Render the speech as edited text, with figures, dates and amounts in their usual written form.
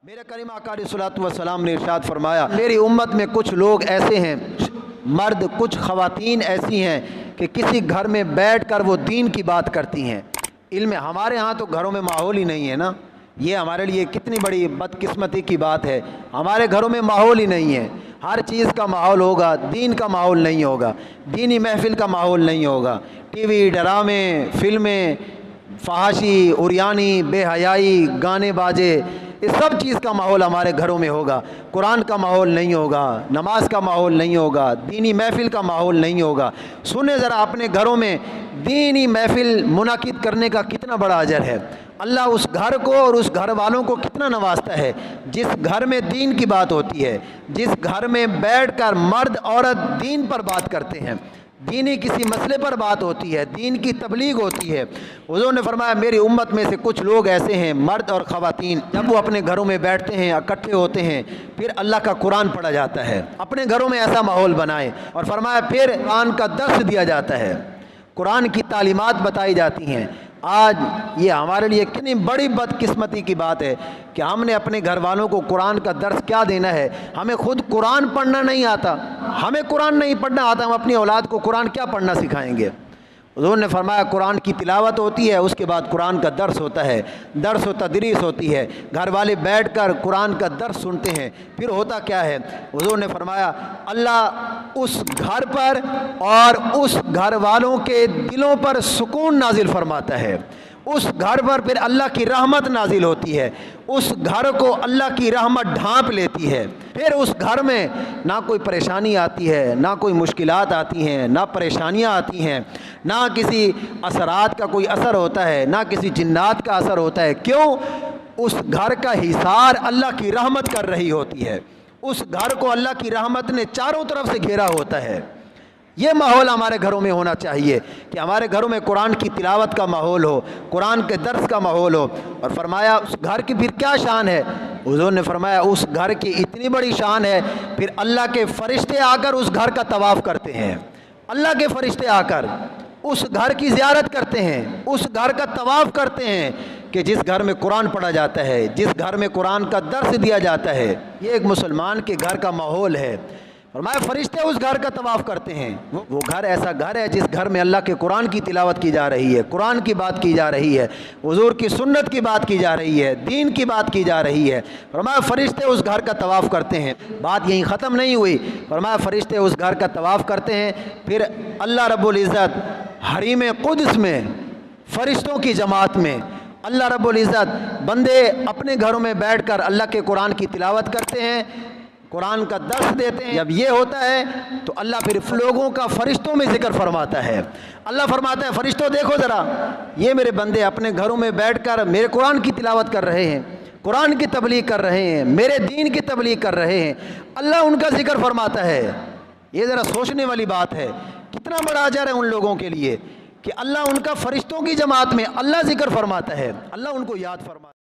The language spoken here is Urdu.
میرے کریم آقا علیہ الصلوۃ والسلام نے ارشاد فرمایا، میری امت میں کچھ لوگ ایسے ہیں، مرد کچھ خواتین ایسی ہیں کہ کسی گھر میں بیٹھ کر وہ دین کی بات کرتی ہیں۔ علم ہمارے ہاں تو گھروں میں ماحول ہی نہیں ہے نا، یہ ہمارے لیے کتنی بڑی بدقسمتی کی بات ہے۔ ہمارے گھروں میں ماحول ہی نہیں ہے، ہر چیز کا ماحول ہوگا، دین کا ماحول نہیں ہوگا، دینی محفل کا ماحول نہیں ہوگا۔ ٹی وی، ڈرامے، فلمیں، فحاشی، عریانی، بے حیائی، گانے باجے، اس سب چیز کا ماحول ہمارے گھروں میں ہوگا۔ قرآن کا ماحول نہیں ہوگا، نماز کا ماحول نہیں ہوگا، دینی محفل کا ماحول نہیں ہوگا۔ سنیں ذرا اپنے گھروں میں دینی محفل منعقد کرنے کا کتنا بڑا اجر ہے۔ اللہ اس گھر کو اور اس گھر والوں کو کتنا نوازتا ہے جس گھر میں دین کی بات ہوتی ہے، جس گھر میں بیٹھ کر مرد عورت دین پر بات کرتے ہیں، دینی کسی مسئلے پر بات ہوتی ہے، دین کی تبلیغ ہوتی ہے۔ حضور نے فرمایا میری امت میں سے کچھ لوگ ایسے ہیں، مرد اور خواتین، جب وہ اپنے گھروں میں بیٹھتے ہیں، اکٹھے ہوتے ہیں، پھر اللہ کا قرآن پڑھا جاتا ہے۔ اپنے گھروں میں ایسا ماحول بنائیں، اور فرمایا پھر قرآن کا درس دیا جاتا ہے، قرآن کی تعلیمات بتائی جاتی ہیں۔ آج یہ ہمارے لیے کتنی بڑی بدقسمتی کی بات ہے کہ ہم نے اپنے گھر والوں کو قرآن کا درس کیا دینا ہے، ہمیں خود قرآن پڑھنا نہیں آتا، ہمیں قرآن نہیں پڑھنا آتا، ہم اپنی اولاد کو قرآن کیا پڑھنا سکھائیں گے؟ حضور نے فرمایا قرآن کی تلاوت ہوتی ہے، اس کے بعد قرآن کا درس ہوتا ہے، درس و تدریس ہوتی ہے، گھر والے بیٹھ کر قرآن کا درس سنتے ہیں۔ پھر ہوتا کیا ہے؟ حضور نے فرمایا اللہ اس گھر پر اور اس گھر والوں کے دلوں پر سکون نازل فرماتا ہے، اس گھر پر پھر اللہ کی رحمت نازل ہوتی ہے، اس گھر کو اللہ کی رحمت ڈھانپ لیتی ہے، پھر اس گھر میں نہ کوئی پریشانی آتی ہے، نہ کوئی مشکلات آتی ہیں، نہ پریشانیاں آتی ہیں، نہ کسی اثرات کا کوئی اثر ہوتا ہے، نہ کسی جنات کا اثر ہوتا ہے۔ کیوں؟ اس گھر کا حصار اللہ کی رحمت کر رہی ہوتی ہے، اس گھر کو اللہ کی رحمت نے چاروں طرف سے گھیرا ہوتا ہے۔ یہ ماحول ہمارے گھروں میں ہونا چاہیے کہ ہمارے گھروں میں قرآن کی تلاوت کا ماحول ہو، قرآن کے درس کا ماحول ہو۔ اور فرمایا اس گھر کی پھر کیا شان ہے؟ حضور نے فرمایا اس گھر کی اتنی بڑی شان ہے، پھر اللہ کے فرشتے آ کر اس گھر کا طواف کرتے ہیں، اللہ کے فرشتے آ کر اس گھر کی زیارت کرتے ہیں، اس گھر کا طواف کرتے ہیں کہ جس گھر میں قرآن پڑھا جاتا ہے، جس گھر میں قرآن کا درس دیا جاتا ہے۔ یہ ایک مسلمان کے گھر کا ماحول ہے۔ فرمایا فرشتے اس گھر کا طواف کرتے ہیں۔ وہ گھر ایسا گھر ہے جس گھر میں اللہ کے قرآن کی تلاوت کی جا رہی ہے، قرآن کی بات کی جا رہی ہے، حضور کی سنت کی بات کی جا رہی ہے، دین کی بات کی جا رہی ہے۔ فرمایا فرشتے اس گھر کا طواف کرتے ہیں۔ بات یہیں ختم نہیں ہوئی، فرمایا فرشتے اس گھر کا طواف کرتے ہیں، پھر اللہ رب العزت حریم قدس میں فرشتوں کی جماعت میں اللہ رب العزت بندے اپنے گھروں میں بیٹھ کر اللہ کے قرآن کی تلاوت کرتے ہیں، قرآن کا درس دیتے ہیں۔ جب یہ ہوتا ہے تو اللہ پھر لوگوں کا فرشتوں میں ذکر فرماتا ہے۔ اللہ فرماتا ہے فرشتوں دیکھو ذرا، یہ میرے بندے اپنے گھروں میں بیٹھ کر میرے قرآن کی تلاوت کر رہے ہیں، قرآن کی تبلیغ کر رہے ہیں، میرے دین کی تبلیغ کر رہے ہیں، اللہ ان کا ذکر فرماتا ہے۔ یہ ذرا سوچنے والی بات ہے، کتنا بڑا اجر ہے ان لوگوں کے لیے کہ اللہ ان کا فرشتوں کی جماعت میں اللہ ذکر فرماتا ہے، اللہ ان کو یاد فرماتا ہے۔